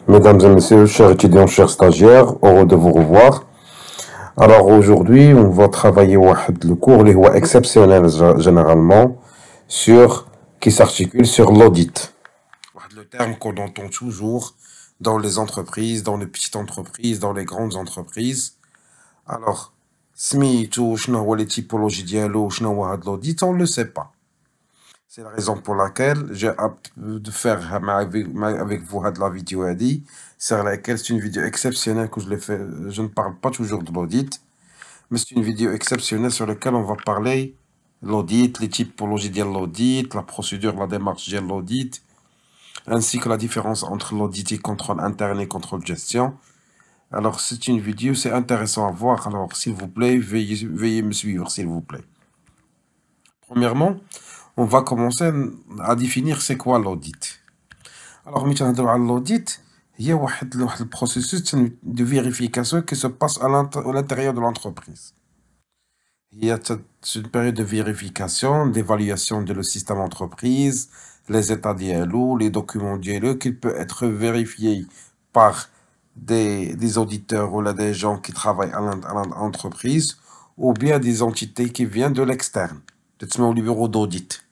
Mesdames et messieurs, chers étudiants, chers stagiaires, heureux de vous revoir. Alors aujourd'hui, on va travailler le cours qui est exceptionnel généralement qui s'articule sur l'audit. Le terme qu'on entend toujours dans les entreprises, dans les petites entreprises, dans les grandes entreprises. Alors, سميتو شنو هو les typologies ديالو شنو هو هاد l'audit, on ne le sait pas. C'est la raison pour laquelle j'ai hâte de faire avec vous la vidéo sur laquelle c'est une vidéo exceptionnelle que je l'ai fait. Je ne parle pas toujours de l'audit, mais c'est une vidéo exceptionnelle sur laquelle on va parler l'audit, les typologies de l'audit, la procédure, la démarche de l'audit, ainsi que la différence entre l'audit et contrôle interne et contrôle gestion. Alors, c'est une vidéo, c'est intéressant à voir. Alors, s'il vous plaît, veuillez me suivre, s'il vous plaît. Premièrement, on va commencer à définir c'est quoi l'audit. Alors, l'audit, il y a un processus de vérification qui se passe à l'intérieur de l'entreprise. Il y a une période de vérification, d'évaluation de le système entreprise, les états d'ILO, les documents d'ILO, qui peut être vérifié par des auditeurs ou là, des gens qui travaillent à l'entreprise, ou bien des entités qui viennent de l'externe, au bureau d'audit.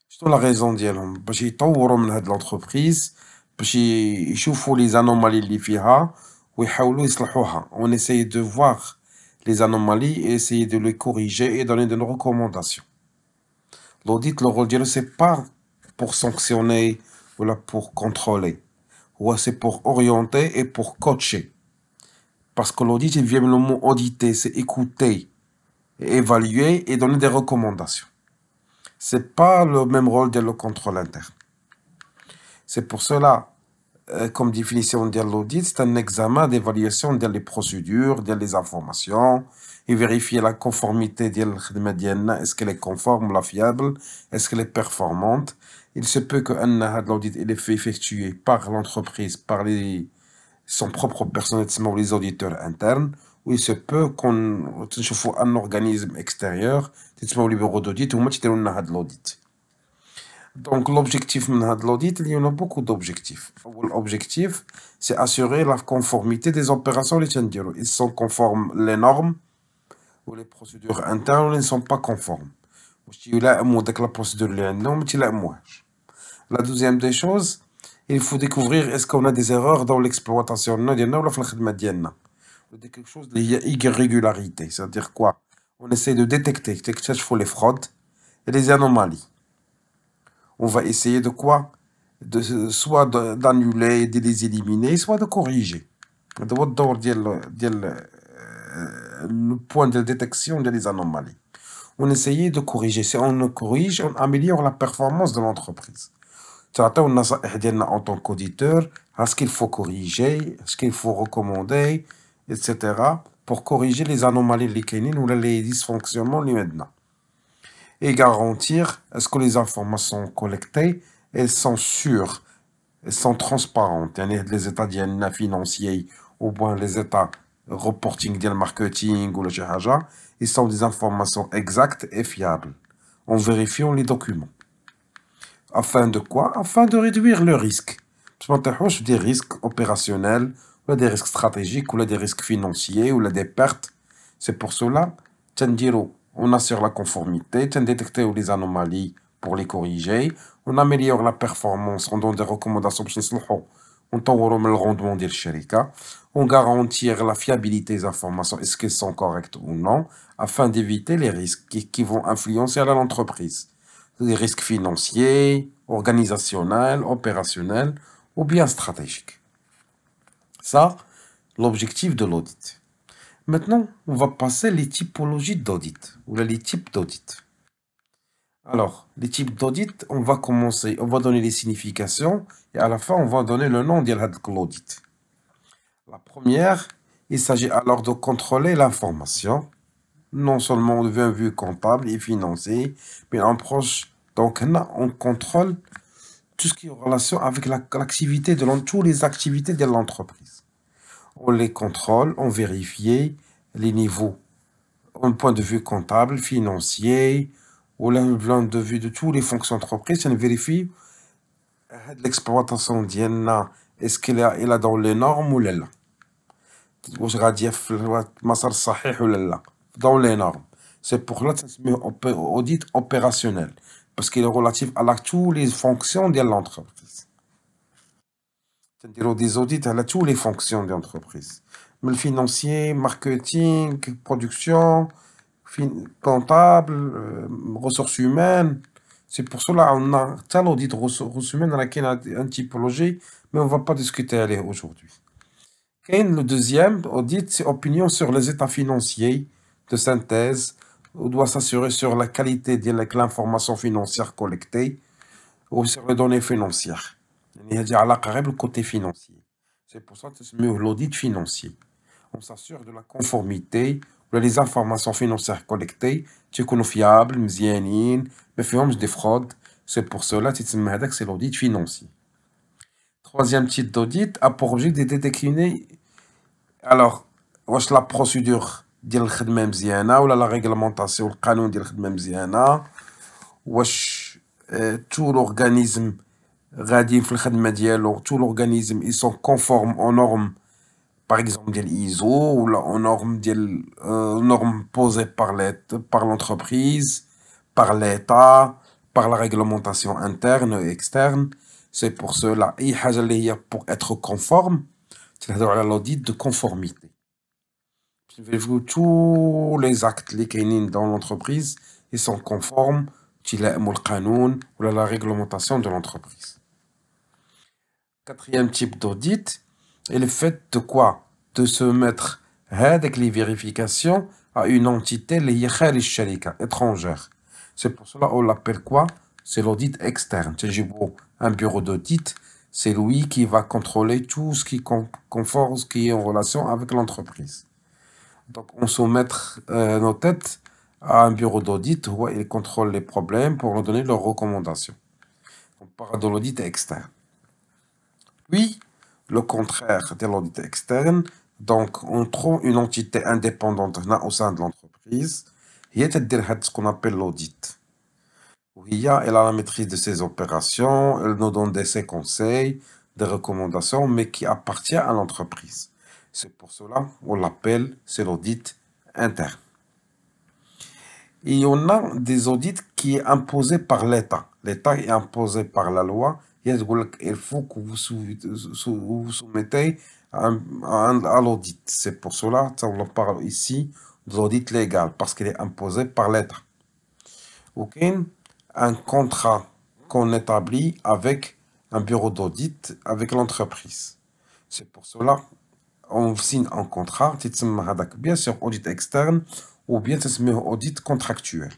شنو لا ريزون ديالهم باش يطوروا من هاد لونتربريز باش يشوفوا لي زانومالي اللي فيها ويحاولوا يصلحوها on essaye de voir les anomalies et essayer de les corriger et donner des recommandations. L'audit, le rôle ديالو c'est pas pour sanctionner ou là pour contrôler, ou c'est pour orienter et pour coacher, parce que l'audit il vient le mot auditer, c'est écouter, évaluer et donner des recommandations. C'est pas le même rôle de le contrôle interne. C'est pour cela, comme définition de l'audit, c'est un examen d'évaluation des procédures, des informations, et vérifier la conformité de l'khidma, est-ce qu'elle est conforme, la fiable, est-ce qu'elle est performante. Il se peut que l'audit il est fait effectuer par l'entreprise, par son propre personnel, les auditeurs internes, ou il se peut qu'on trouve un organisme extérieur, le bureau d'audit, ou l'audit. Donc l'objectif de l'audit, il y en a beaucoup d'objectifs. L'objectif, c'est assurer la conformité des opérations. Ils sont conformes les normes ou les procédures internes, ils ne sont pas conformes. La procédure La deuxième des choses, il faut découvrir est-ce qu'on a des erreurs dans l'exploitation ou quelque chose de irrégularité. C'est-à-dire quoi? On essaie de détecter les fraudes et les anomalies. On va essayer de quoi? Soit d'annuler, de les éliminer, soit de corriger. Le point de détection des anomalies. On essaye de corriger. Si on corrige, on améliore la performance de l'entreprise. En tant qu'auditeur, ce qu'il faut corriger, ce qu'il faut recommander, etc. pour corriger les anomalies ou les dysfonctionnements maintenant. Et garantir est-ce que les informations collectées elles sont sûres, elles sont transparentes. Les états financiers ou bien les états reporting de marketing ou le ils sont des informations exactes et fiables en vérifiant les documents. Afin de quoi? Afin de réduire le risque. Des risques opérationnels, ou des risques stratégiques, ou des risques financiers, ou des pertes. C'est pour cela, on assure la conformité, on détecte les anomalies pour les corriger, on améliore la performance, on donne des recommandations pour on le rendement de la on garantit la fiabilité des informations, est-ce qu'elles sont correctes ou non, afin d'éviter les risques qui vont influencer l'entreprise. Les risques financiers, organisationnels, opérationnels ou bien stratégiques. Ça, l'objectif de l'audit. Maintenant, on va passer les typologies d'audit, ou les types d'audit. Alors, les types d'audit, on va commencer, on va donner les significations, et à la fin, on va donner le nom de l'audit. La première, il s'agit alors de contrôler l'information, non seulement de vue comptable et financier, mais en proche. Donc, on contrôle tout ce qui est en relation avec l'activité toutes les activités de l'entreprise. On les contrôle, on vérifie les niveaux, un point de vue comptable, financier, ou d'un point de vue de toutes les fonctions d'entreprise, on vérifie l'exploitation d'IENA, est-ce qu'il a dans les normes ou là? واش غادي في المسار الصحيح ولا لا dans les normes. C'est pour là que c'est audit opérationnel parce qu'il est relatif à tous les fonctions de l'entreprise. C'est-à-dire des audits à toutes les fonctions de l'entreprise. Le financier, marketing, production, comptable, ressources humaines. C'est pour cela qu'on a tel audit ressources humaines dans laquelle on a une typologie, mais on ne va pas discuter elle aujourd'hui. Le deuxième audit, c'est opinion sur les états financiers de synthèse. On doit s'assurer sur la qualité de l'information financière collectée ou sur les données financières. Il y a le côté financier. C'est pour ça que c'est l'audit financier. On s'assure de la conformité les informations financières collectées sont fiables, مزيانين, ما فيهمش des fraudes. C'est pour cela que c'est l'audit financier. Troisième type d'audit a pour objet de décliner alors واش la procédure ديال الخدمه مزيانه ولا la réglementation القانون ديال الخدمه مزيانه واش tout l'organisme غادي في الخدمه ديالو tout l'organisme ils sont conformes aux normes par exemple ديال ISO ou aux normes ديال normes posées par l'entreprise par l'État par la réglementation interne et externe. C'est pour cela اي حاجه اللي هي pour être conforme تنهضروا على l'audit de conformité. Tous les actes اللي كاينين dans l'entreprise ils sont conformes تيلائموا القانون ولا la réglementation de l'entreprise. Quatrième type d'audit est le fait de quoi? De se mettre avec les vérifications à une entité اللي هي خارج الشركة étrangère. C'est pour cela on l'appelle quoi? C'est l'audit externe. Un bureau d'audit, c'est lui qui va contrôler tout ce qui conforme, ce qui est en relation avec l'entreprise. Donc on soumet nos têtes à un bureau d'audit où il contrôle les problèmes pour nous donner leurs recommandations. On parle de l'audit externe. Puis, le contraire de l'audit externe, donc on trouve une entité indépendante au sein de l'entreprise, il y a ce qu'on appelle l'audit. Elle a la maîtrise de ses opérations, elle nous donne ses conseils, des recommandations, mais qui appartient à l'entreprise. C'est pour cela qu'on l'appelle, c'est l'audit interne. Et on a des audits qui est imposé par l'État. L'État est imposé par la loi. Il faut que vous soumettez à l'audit. C'est pour cela qu'on parle ici de l'audit légal, parce qu'il est imposé par l'État. Ok? Un contrat qu'on établit avec un bureau d'audit, avec l'entreprise. C'est pour cela on signe un contrat, bien sûr audit externe, ou bien audit contractuel.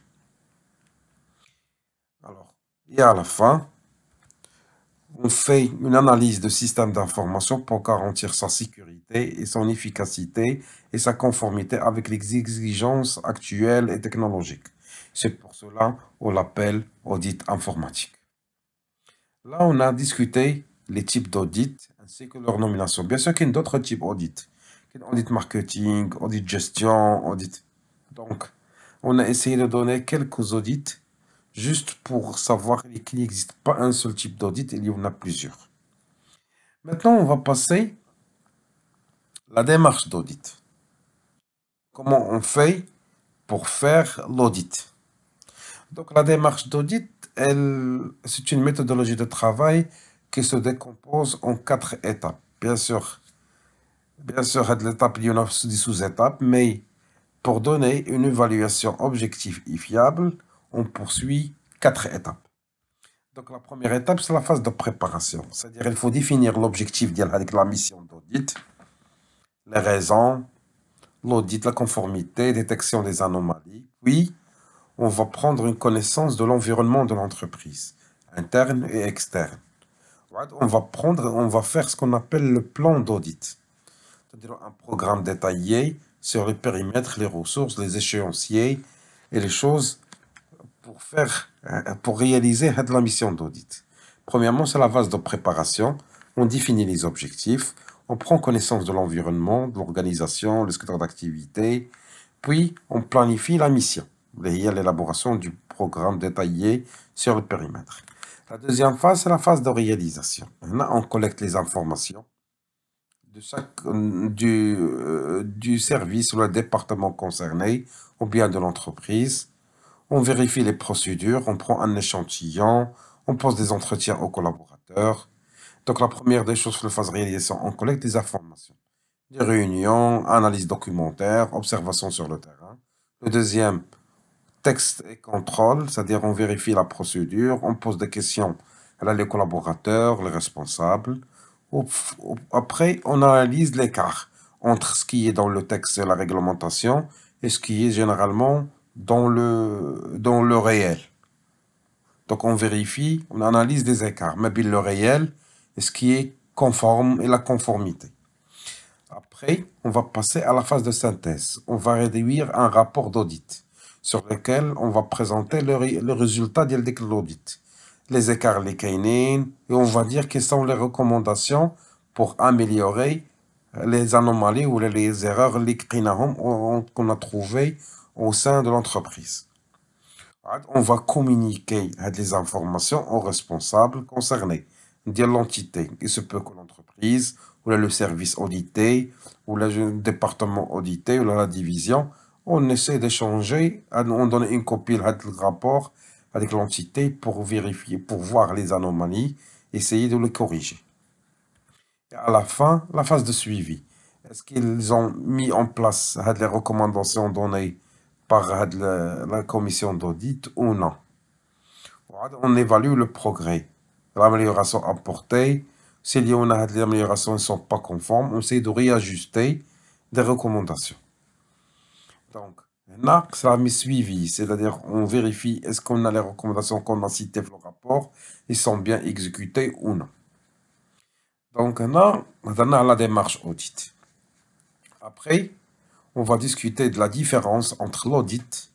Alors, et à la fin, on fait une analyse de système d'information pour garantir sa sécurité et son efficacité et sa conformité avec les exigences actuelles et technologiques. C'est pour cela qu'on l'appelle audit informatique. Là, on a discuté les types d'audit ainsi que leur nomination. Bien sûr qu'il y a d'autres types d'audit. Audit marketing, audit gestion, audit. Donc, on a essayé de donner quelques audits juste pour savoir qu'il n'existe pas un seul type d'audit, il y en a plusieurs. Maintenant, on va passer à la démarche d'audit. Comment on fait pour faire l'audit? Donc, la démarche d'audit, c'est une méthodologie de travail qui se décompose en 4 étapes. Bien sûr, l'étape, il y en a des sous-étapes, mais pour donner une évaluation objective et fiable, on poursuit 4 étapes. Donc la première étape, c'est la phase de préparation. C'est-à-dire qu'il faut définir l'objectif avec la mission d'audit, les raisons, l'audit, la conformité, détection des anomalies. Puis, on va prendre une connaissance de l'environnement de l'entreprise, interne et externe. On va faire ce qu'on appelle le plan d'audit. C'est-à-dire un programme détaillé sur les périmètres, les ressources, les échéanciers et les choses pour réaliser la mission d'audit. Premièrement, c'est la phase de préparation. On définit les objectifs, on prend connaissance de l'environnement, de l'organisation, le secteur d'activité, puis on planifie la mission. Il y a l'élaboration du programme détaillé sur le périmètre. La deuxième phase, c'est la phase de réalisation. Là, on collecte les informations de chaque, du service ou le département concerné, ou bien de l'entreprise. On vérifie les procédures, on prend un échantillon, on pose des entretiens aux collaborateurs. Donc, la première des choses, la phase de réalisation, on collecte des informations. Des réunions, analyse documentaire, observation sur le terrain. Le deuxième, texte et contrôle, c'est-à-dire on vérifie la procédure, on pose des questions à les collaborateurs, les responsables. Après, on analyse l'écart entre ce qui est dans le texte et la réglementation et ce qui est généralement dans le réel. Donc on vérifie, on analyse les écarts, mais bien le réel et ce qui est conforme et la conformité. Après, on va passer à la phase de synthèse. On va réduire un rapport d'audit sur lequel on va présenter le résultat de l'audit. Les écarts, les kainines, et on va dire quelles sont les recommandations pour améliorer les anomalies ou les erreurs qu'on a trouvées au sein de l'entreprise. On va communiquer les informations aux responsables concernés de l'entité. Il se peut que l'entreprise, ou le service audité, ou le département audité, ou la division, on essaie d'échanger, on donne une copie du rapport avec l'entité pour vérifier, pour voir les anomalies, essayer de les corriger. Et à la fin, la phase de suivi. Est-ce qu'ils ont mis en place les recommandations données par la commission d'audit ou non? On évalue le progrès, l'amélioration apportée. S'il y a des améliorations qui ne sont pas conformes, on essaie de réajuster des recommandations. Donc, là, ça a mis suivi, c'est-à-dire on vérifie est-ce qu'on a les recommandations qu'on a citées dans le rapport, ils sont bien exécutées ou non. Donc, là, on a la démarche audit. Après, on va discuter de la différence entre l'audit,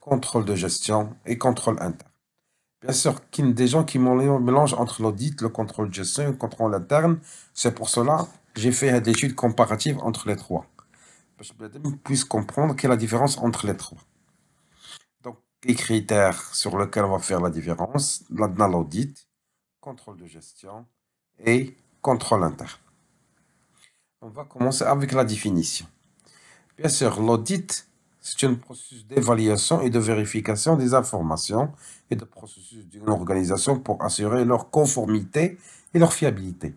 contrôle de gestion et contrôle interne. Bien sûr, qu'il y a des gens qui mélangent entre l'audit, le contrôle de gestion et le contrôle interne. C'est pour cela que j'ai fait des études comparatives entre les trois. Pour que les puissent comprendre quelle est la différence entre les trois. Donc, les critères sur lesquels on va faire la différence, dans l'audit, contrôle de gestion et contrôle interne. On va commencer avec la définition. Bien sûr, l'audit, c'est un processus d'évaluation et de vérification des informations et de processus d'une organisation pour assurer leur conformité et leur fiabilité.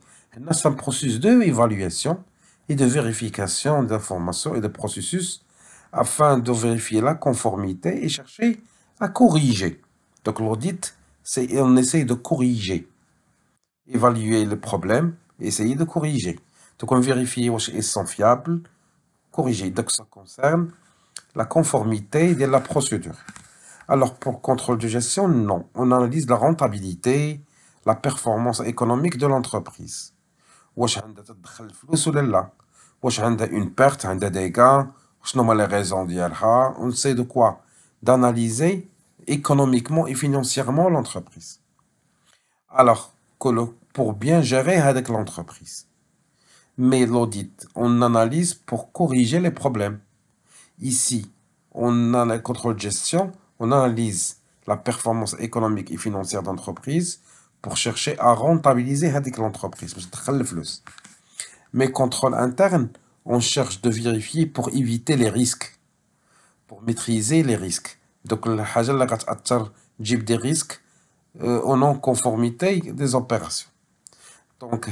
C'est un processus d'évaluation et de vérification d'informations et de processus afin de vérifier la conformité et chercher à corriger. Donc l'audit, c'est on essaye de corriger, évaluer le problème et essayer de corriger. Donc on vérifie si ils sont fiables, corriger. Donc ça concerne la conformité de la procédure. Alors pour contrôle de gestion, non. On analyse la rentabilité, la performance économique de l'entreprise. واش عندها تدخل الفلوس ولا لا واش عندها une perte عندها des gains شنو هما les raisons ديالها on sait de quoi d'analyser économiquement et financièrement l'entreprise. Alors pour bien gérer avec l'entreprise. Mais l'audit, on analyse pour corriger les problèmes. Ici, on a le contrôle de gestion, on analyse la performance économique et financière d'entreprise pour chercher à rentabiliser avec l'entreprise. Mais contrôle interne, on cherche de vérifier pour éviter les risques, pour maîtriser les risques. Donc, la حاجة اللي غتأثر تجيب des risques en non-conformité des opérations. Donc,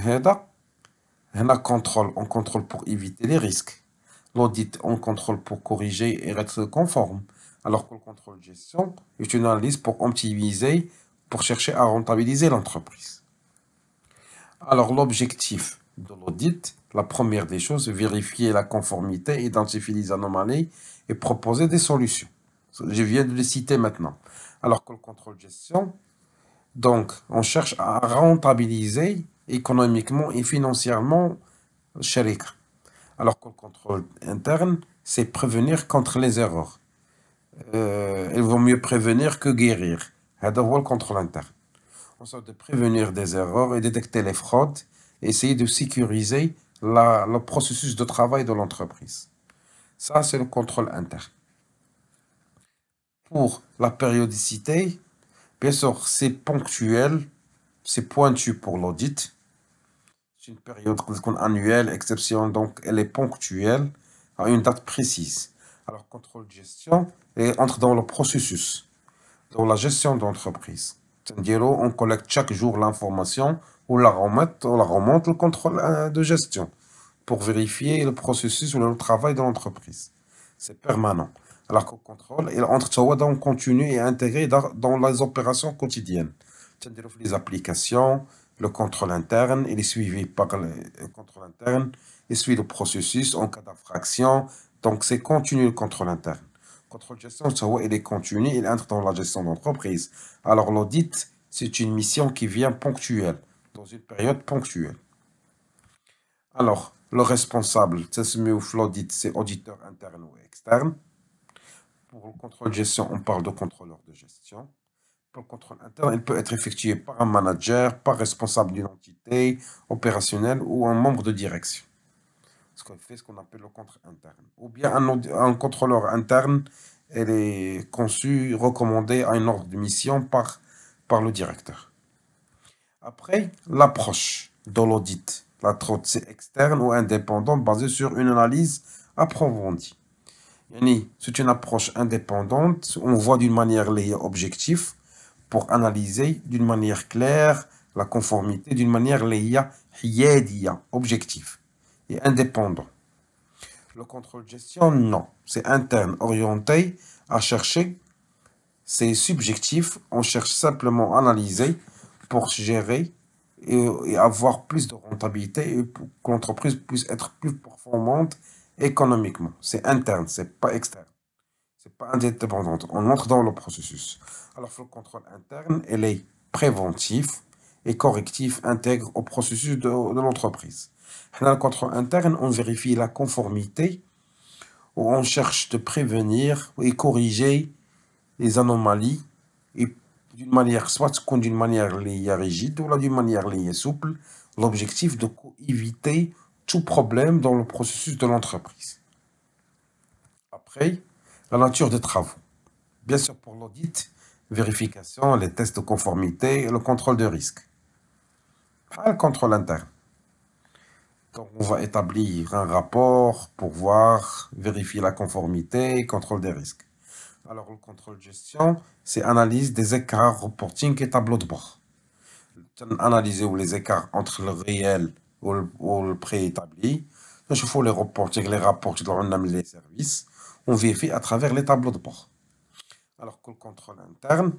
هنا contrôle, on contrôle pour éviter les risques. L'audit, on contrôle pour corriger et être conforme. Alors que le contrôle de gestion est une analyse pour optimiser, pour chercher à rentabiliser l'entreprise. Alors l'objectif de l'audit, la première des choses, c'est vérifier la conformité, identifier les anomalies et proposer des solutions. Je viens de les citer maintenant. Alors que le contrôle de gestion, donc on cherche à rentabiliser économiquement et financièrement le sharika. Alors que le contrôle interne, c'est prévenir contre les erreurs. Il vaut mieux prévenir que guérir. C'est le contrôle interne. On essaie de prévenir des erreurs et détecter les fraudes, et essayer de sécuriser le processus de travail de l'entreprise. Ça, c'est le contrôle interne. Pour la périodicité, Bien sûr, c'est ponctuel, c'est pointu pour l'audit. C'est une période annuelle, exception, donc elle est ponctuelle à une date précise. Alors, contrôle de gestion entre dans le processus, dans la gestion d'entreprise. C'est-à-dire, on collecte chaque jour l'information, on la remonte le contrôle de gestion pour vérifier le processus ou le travail de l'entreprise. C'est permanent. Alors qu'au contrôle, il entre dans le continu et intégré dans les opérations quotidiennes. C'est-à-dire les applications, le contrôle interne, il est suivi par le contrôle interne, il suit le processus en cas d'infraction. Donc c'est continu le contrôle interne. Le contrôle de gestion, il est continu, il entre dans la gestion d'entreprise. Alors l'audit, c'est une mission qui vient ponctuelle, dans une période ponctuelle. Alors, le responsable, l'audit, c'est auditeur interne ou externe. Pour le contrôle de gestion, on parle de contrôleur de gestion. Pour le contrôle interne, il peut être effectué par un manager, par responsable d'une entité opérationnelle ou un membre de direction. Ce qu'on fait, ce qu'on appelle le contrôle interne. Ou bien un contrôleur interne, elle est conçu, recommandé à une ordre de mission par le directeur. Après, l'approche de l'audit. La fraude, c'est externe ou indépendant, basée sur une analyse approfondie. C'est une approche indépendante, on voit d'une manière objective pour analyser d'une manière claire la conformité, d'une manière objective et indépendant. Le contrôle de gestion, non. C'est interne, orienté à chercher. C'est subjectif. On cherche simplement à analyser pour gérer et avoir plus de rentabilité et pour que l'entreprise puisse être plus performante économiquement. C'est interne, c'est pas externe. C'est pas indépendant. On entre dans le processus. Alors, le contrôle interne, elle est préventif et correctif, intègre au processus de l'entreprise. Dans le contrôle interne, on vérifie la conformité, où on cherche de prévenir et corriger les anomalies, et d'une manière, soit d'une manière liée rigide, ou d'une manière liée souple, l'objectif de éviter tout problème dans le processus de l'entreprise. Après, la nature des travaux. Bien sûr, pour l'audit, vérification, les tests de conformité et le contrôle de risque. Pas le contrôle interne. Donc, on va établir un rapport pour voir, vérifier la conformité et contrôle des risques. Alors, le contrôle de gestion, c'est analyse des écarts, reporting et tableau de bord. Analyser les écarts entre le réel ou le préétabli. Il faut les reporting, les rapports les services. On vérifie à travers les tableaux de bord. Alors que le contrôle interne,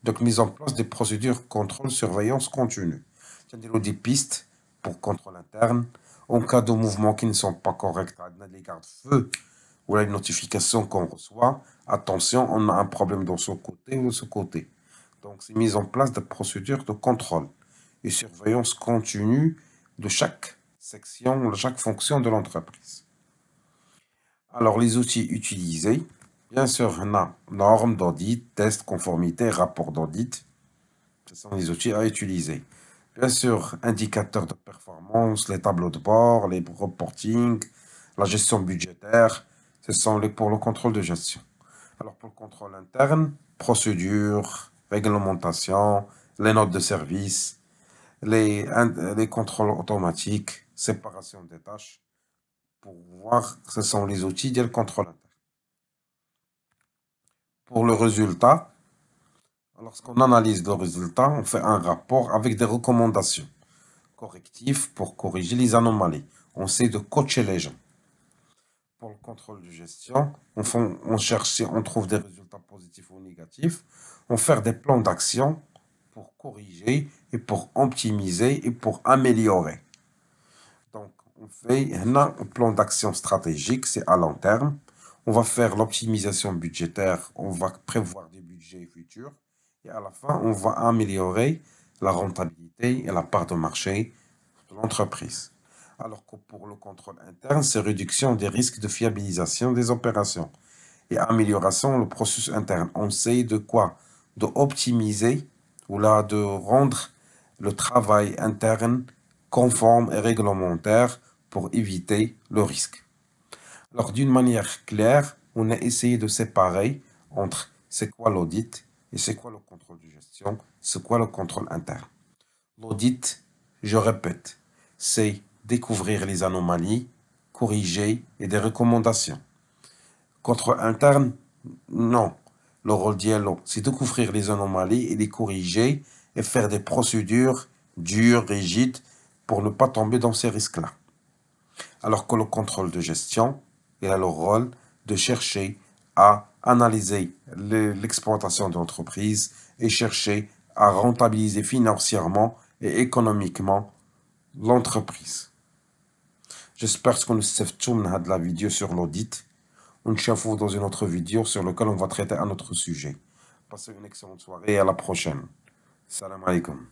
donc mise en place des procédures contrôle surveillance continue. C'est-à-dire des pistes pour contrôle interne. En cas de mouvements qui ne sont pas corrects, les garde-feux ou les notifications qu'on reçoit, attention, on a un problème de ce côté ou de ce côté. Donc, c'est mise en place des procédures de contrôle et surveillance continue de chaque section, de chaque fonction de l'entreprise. Alors, les outils utilisés, bien sûr, on a normes d'audit, tests, conformité, rapport d'audit. Ce sont les outils à utiliser. Bien sûr, indicateurs de performance, les tableaux de bord, les reporting, la gestion budgétaire, ce sont pour le contrôle de gestion. Alors pour le contrôle interne, procédures, réglementation, les notes de service, les contrôles automatiques, séparation des tâches, pour voir, ce sont les outils du contrôle interne. Pour le résultat, lorsqu'on analyse le résultat, on fait un rapport avec des recommandations correctives pour corriger les anomalies. On sait de coacher les gens. Pour le contrôle de gestion, on cherche si on trouve des résultats positifs ou négatifs. On fait des plans d'action pour corriger et pour optimiser et pour améliorer. Donc, on fait un plan d'action stratégique, c'est à long terme. On va faire l'optimisation budgétaire, on va prévoir des budgets futurs. Et à la fin, on va améliorer la rentabilité et la part de marché de l'entreprise. Alors que pour le contrôle interne, c'est réduction des risques de fiabilisation des opérations et amélioration du processus interne. On sait de quoi? De optimiser ou là de rendre le travail interne conforme et réglementaire pour éviter le risque. Alors d'une manière claire, on a essayé de séparer entre c'est quoi l'audit Et c'est quoi le contrôle de gestion? C'est quoi le contrôle interne? L'audit, je répète, c'est découvrir les anomalies, corriger et des recommandations. Contrôle interne, non. Le rôle d'ILO, c'est découvrir les anomalies et les corriger et faire des procédures dures, rigides, pour ne pas tomber dans ces risques-là. Alors que le contrôle de gestion, il a le rôle de chercher à analyser l'exploitation de l'entreprise et chercher à rentabiliser financièrement et économiquement l'entreprise. J'espère que nous avons de la vidéo sur l'audit. On se retrouve dans une autre vidéo sur laquelle on va traiter un autre sujet. Passez une excellente soirée et à la prochaine. Salam alaikum.